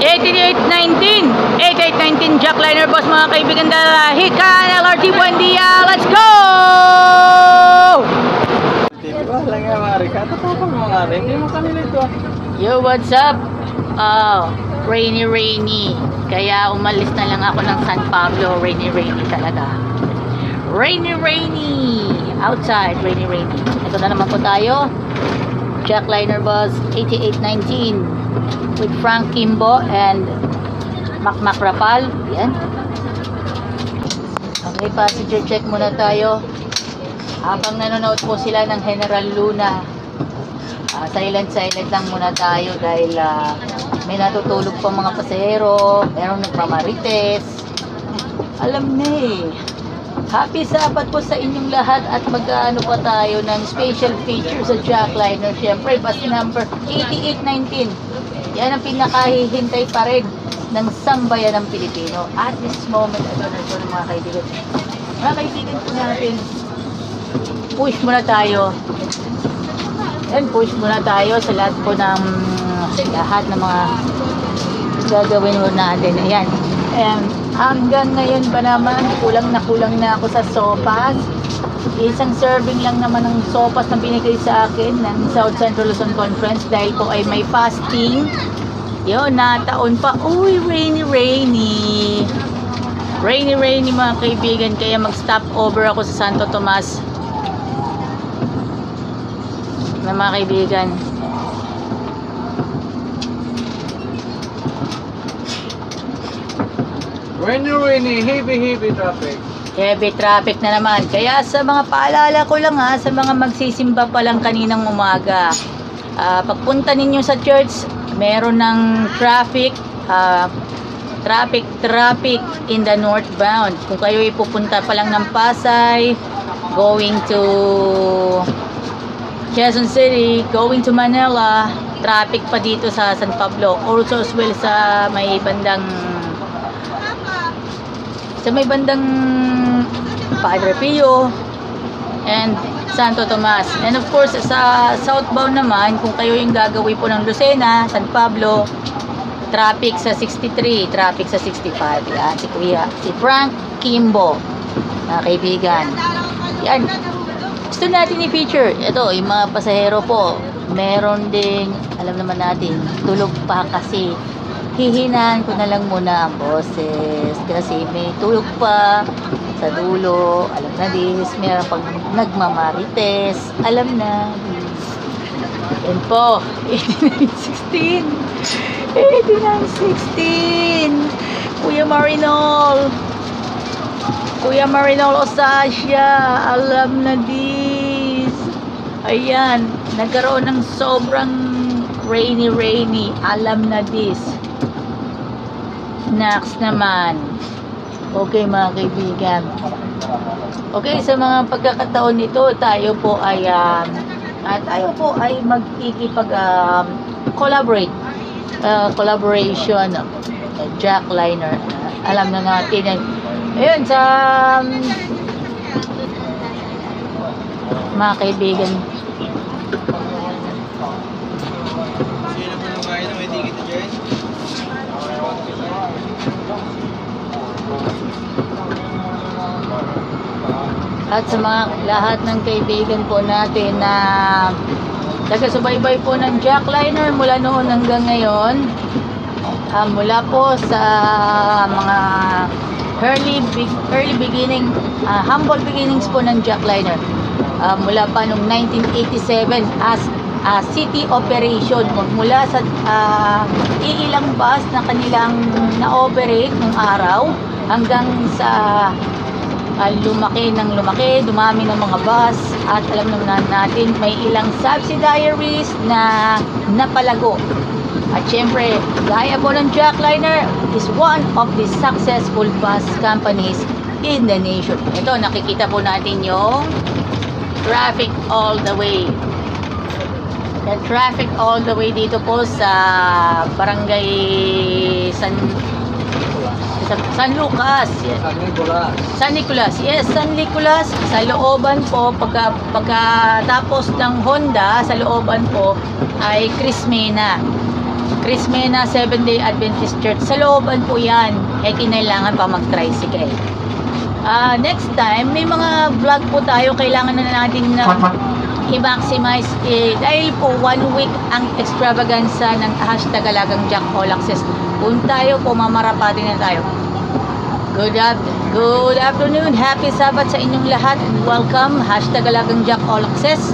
8819 Jackliner boss mga kaibigan, Hikan LRT, buen dia, let's go! Lang nga mari, katapang mga rin, hindi mo kami nito. Yo, what's up? Rainy kaya umalis na lang ako ng San Pablo. Rainy talaga, rainy outside, rainy. Ito na naman po tayo, Jackliner bus 8819 with Frank Kimbo and Mac Rapal. Yan. Okay, passenger check muna tayo habang nanonood po sila ng General Luna. Silent lang muna tayo dahil may natutulog pa mga pasahero, merong nagmamarites. Alam na eh. Happy Sabat po sa inyong lahat at mag-ano pa tayo ng special feature sa Jackliner. Siyempre, bus number 8819. Yan ang pinakahihintay pa rin ng sambayan ng Pilipino. At this moment, ito ng mga kaibigan. Mga kaibigan po natin, push muna tayo. Yan, push muna tayo sa lahat po ng mga gagawin mo natin. Ayan. And hanggang ngayon pa naman, kulang na ako sa sopas. Isang serving lang naman ng sopas na binigay sa akin ng South Central Luzon Conference dahil po ay may fasting. Yun, nataon pa. Uy, rainy mga kaibigan, kaya mag-stop over ako sa Santo Tomas na mga kaibigan. Rainy, heavy traffic. Heavy traffic na naman. Kaya sa mga paalala ko lang sa mga magsisimba pa lang kaninang umaga, pagpunta ninyo sa church, meron ng traffic in the northbound. Kung kayo ipupunta pa lang ng Pasay, going to Quezon City, going to Manila, traffic pa dito sa San Pablo. Also as well sa may bandang Padre Pio and Santo Tomas. And of course, sa southbound naman, kung kayo yung gagawin po ng Lucena, San Pablo, traffic sa 63, traffic sa 65. Yan, si Frank Kimbo, mga kaibigan. Yan. Gusto natin i-feature. Ito, yung mga pasahero po, meron ding, alam naman natin, tulog pa kasi. Hihinaan ko na lang muna ang boses kasi may tulog pa sa dulo. Alam na this, meron pag nagmamarites, alam na. Yan po, 8916 Kuya Marinol Osasya, alam na this. Ayan, nagkaroon ng sobrang rainy, alam na this. Next naman. Okay mga kaibigan. Okay, sa mga pagkakataon nito, tayo po ay magkikipag collaboration Jackliner. Alam na natin yan. Ayun, sa mga kaibigan, Sino po nung kaya na may ticket na dyan? at sa mga lahat ng kaibigan po natin na taga-subaybay po ng Jackliner mula noon hanggang ngayon, mula po sa mga early beginning, humble beginnings po ng Jackliner, mula pa noong 1987 as city operation, mula sa iilang bus na kanilang na-operate nung araw hanggang sa lumaki, dumami ng mga bus, at alam naman natin may ilang subsidiaries na napalago. At syempre, gaya po ng Jackliner is one of the successful bus companies in the nation. Ito, nakikita po natin yung traffic all the way. The traffic all the way dito po sa Barangay San Lucas. Yes. San Nicolas. Yes, San Nicolas. Sa looban po, pagkatapos ng Honda, sa looban po ay Crismena. Crismena Seventh-day Adventist Church. Sa looban po yan. Kinailangan pa mag-tricycle. Next time, may mga vlog po tayo. Kailangan na natin na i-maximize. Dahil po 1 week ang extravaganza ng hashtag Alagang Jack All Access. Kung tayo po, mamarapatin na tayo. Good afternoon. Happy Sabbath sa inyong lahat. And welcome. Hashtag Alagang Jack All Access.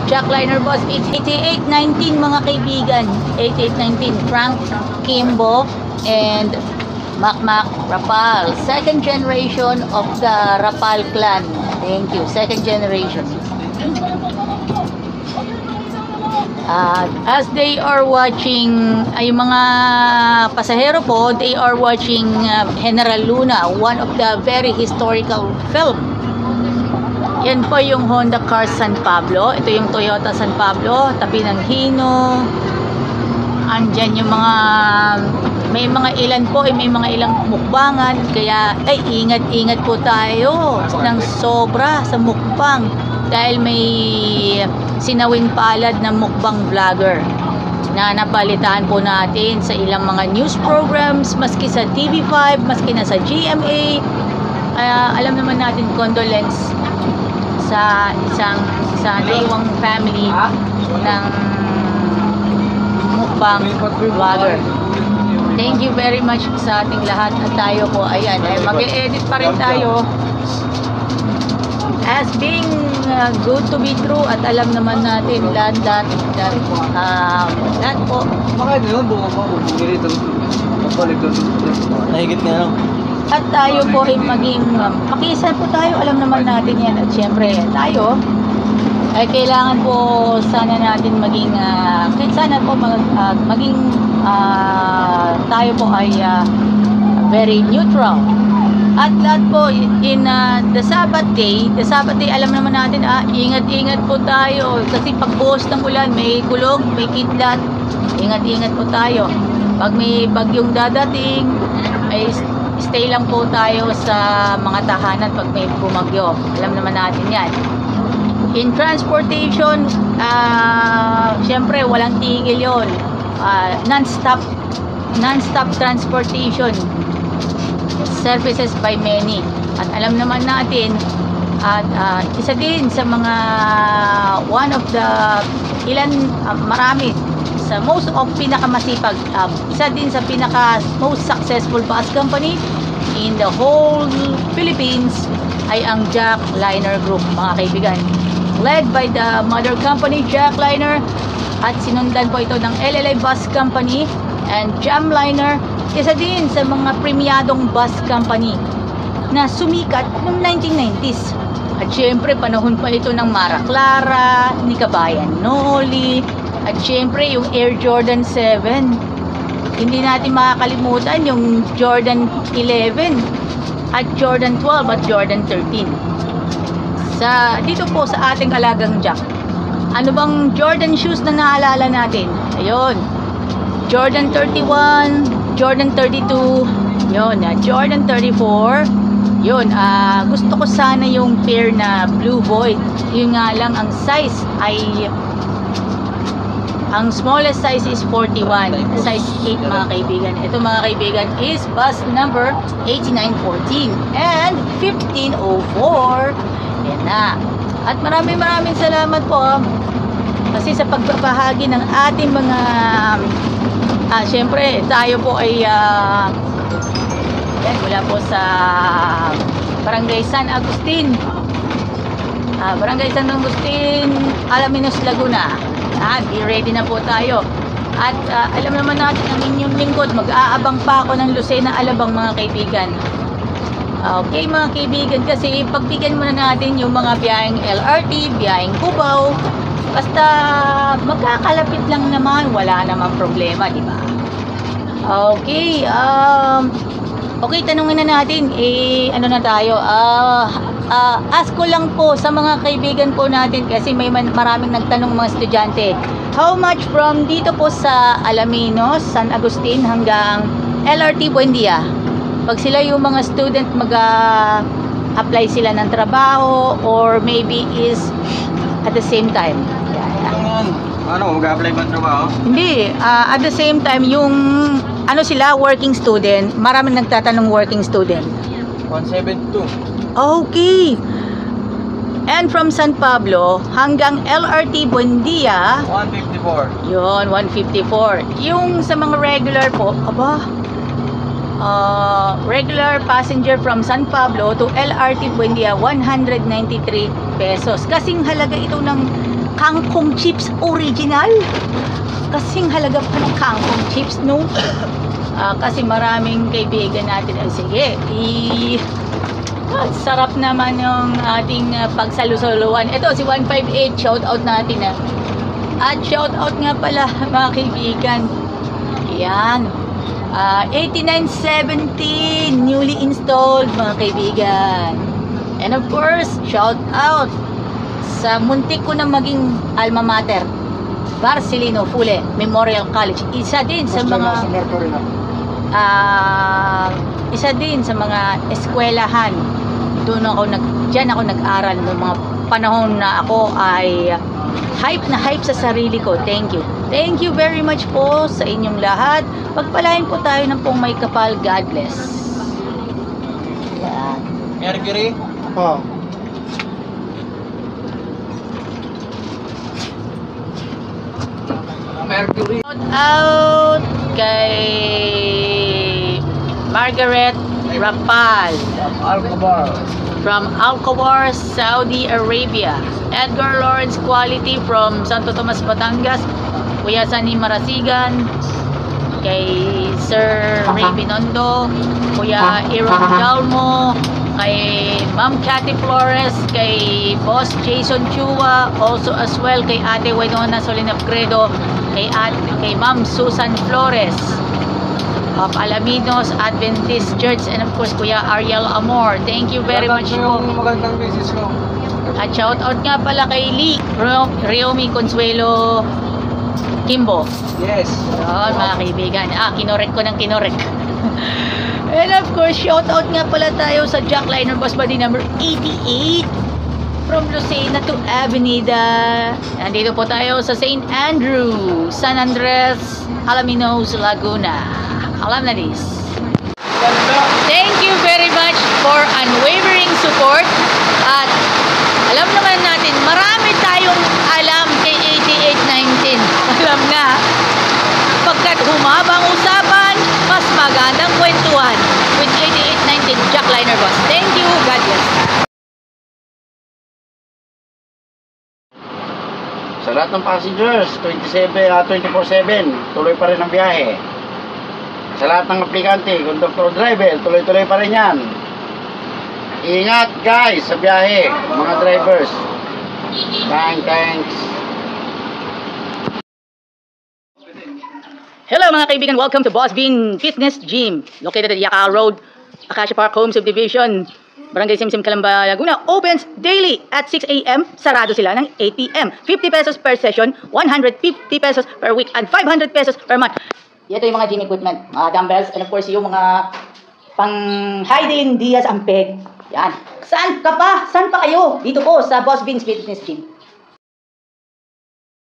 Jack Liner Boss 8819 mga kaibigan. 8819 Frank Kimbo and Mac Rapal. Second generation of the Rapal clan. Thank you. Second generation. As they are watching, ay mga pasahero po, they are watching General Luna, one of the very historical film. Yan po yung Honda Car San Pablo. Ito yung Toyota San Pablo, tabi ng Hino. Andyan yung mga, may mga ilan po, may mga ilang mukbangan. Kaya, ingat-ingat po tayo ng sobra sa mukbang. Dahil may sinawing palad ng mukbang vlogger na napalitan po natin sa ilang mga news programs, maski sa TV5, maski na sa GMA. Alam naman natin, condolence sa sa Daywang family ng mukbang vlogger. Thank you very much sa ating lahat at tayo po, ayan, mag-e-edit pa rin tayo as being good to be true at alam naman natin lahat po. Bakit yun? Bunga pa. Bumili ito. Nahigit nga lang. At tayo po ay maging makiisa po tayo, alam naman natin yan. At syempre tayo ay kailangan po sana natin maging sana po maging tayo po ay very neutral. At lahat po in the Sabbath day, alam naman natin ingat-ingat po tayo kasi pag buhos ng ulan, may kulog, may kidlat. Ingat-ingat po tayo. Pag may bagyong dadating, ay stay lang po tayo sa mga tahanan pag may bumagyo. Alam naman natin yan. In transportation, syempre walang tigil yun. Non-stop transportation services by many. At alam naman natin, at isa din sa mga one of the marami sa most of pinakamasipag, isa din sa most successful bus company in the whole Philippines ay ang Jack Liner Group, mga kaibigan, led by the mother company Jack Liner, at sinundan po ito ng LLA Bus Company and Jam Liner. Isa din sa mga premyadong bus company na sumikat noong 1990s. At syempre, panahon pa ito ng Mara Clara, ni Kabayan Noli, at syempre yung Air Jordan 7. Hindi natin makakalimutan yung Jordan 11 at Jordan 12 at Jordan 13. Dito po sa ating alagang Jack. Ano bang Jordan shoes na naalala natin? Ayun. Jordan 31, Jordan 32, yun, Jordan 34, yun, gusto ko sana yung pair na Blue Void. Yun nga lang, ang size ay, ang smallest size is 41, size 8 mga kaibigan. Ito mga kaibigan is bus number 8914 and 1504. Yan na. At maraming salamat po kasi sa pagbabahagi ng ating mga syempre tayo po ay yan, mula po sa Barangay San Agustin, Alaminos, Laguna. Be ready na po tayo. At alam naman natin ang inyong lingkod, mag-aabang pa ako ng Lucena, Alabang mga kaibigan. Okay mga kaibigan, kasi pagbigyan muna natin yung mga biyaheng LRT, biyaheng Cubao. Basta magkakalapit lang naman, wala namang problema, di ba? Okay, okay, tanungin na natin, ano na tayo? Ask ko lang po sa mga kaibigan po natin kasi may maraming nagtanong mga estudyante. How much from dito po sa Alaminos, San Agustin hanggang LRT Buendia? Pag sila yung mga student mag-apply sila ng trabaho or maybe is at the same time. Ano, mag-apply ba ng trabaho? Hindi, at the same time, yung ano sila, working student, maraming nagtatanong working student. 172. Okay. And from San Pablo hanggang LRT Buendia, 154. yun, 154. Yung sa mga regular po, regular passenger from San Pablo to LRT Buendia, 193 pesos. Kasing halaga ito ng kangkong chips original. Kasing halaga pa ng kangkong chips, no? Kasi maraming kaibigan natin. Sige, sarap naman yung ating pagsalusuluan. Ito, si 158, shout out natin. At shout out nga pala, mga kaibigan. Yan. 8970, newly installed, mga kaibigan. And of course, shout out sa muntik ko na maging alma mater, Barcelino Fule Memorial College. Isa din sa mga eskwelahan. Diyan ako nag-aral noong mga panahon na ako ay hype na hype sa sarili ko. Thank you. Thank you very much po sa inyong lahat. Pagpalain po tayo ng pong may kapal. God bless. Yan. Mercury? Oh. Mercury. Shout out kay Margaret Rapal Alcobar. from Alcobar, Saudi Arabia. Edgar Lawrence Quality from Santo Tomas, Batangas. Kuya Sani Marasigan, kay Sir Ray Binondo, Kuya Aaron Dalmo, kay Ma'am Cathy Flores, kay Boss Jason Chua, also as well kay Ate Winona Solinapgredo, kay Ma'am Susan Flores of Alaminos Adventist Church, and of course Kuya Ariel Amor. Thank you very much po. Yung magandang business ko. At shout out nga pala kay Lee Riomi Consuelo Kimbo. Yes. Yun, mga kaibigan. Kinorek ko ng kinorek. And of course, shout out nga pala tayo sa Jackliner Bus Body number 88 from Lucena to Avenida. Nandito po tayo sa St. Andrew, San Andres, Alaminos, Laguna. Alam na this. Thank you very much for unwavering support. At alam naman natin, marami tayong alam kay 8819. Alam na, pagkat humabang usapan, mas magandang kwentuhan with 8819 Jackliner Bus. Thank you. God bless. Sa lahat ng passengers, 24/7, tuloy pa rin ang biyahe. Sa lahat ng aplikante, conductor, driver, tuloy-tuloy pa rin yan. Ingat guys sa biyahe, mga drivers. Thanks. Hello mga kaibigan, welcome to Boss Bean Fitness Gym, located at Yacal Road, Acacia Park Home Subdivision, Barangay Simsim, Calamba, Laguna. Opens daily at 6 a.m. Sarado sila ng 8 p.m. 50 pesos per session, 150 pesos per week, and 500 pesos per month. Ito yung mga gym equipment, mga dumbbells, and of course yung mga pang Haydin Diaz Ampeg. Yan. Saan ka pa? Saan pa kayo? Dito po sa Boss Bean's Fitness Gym.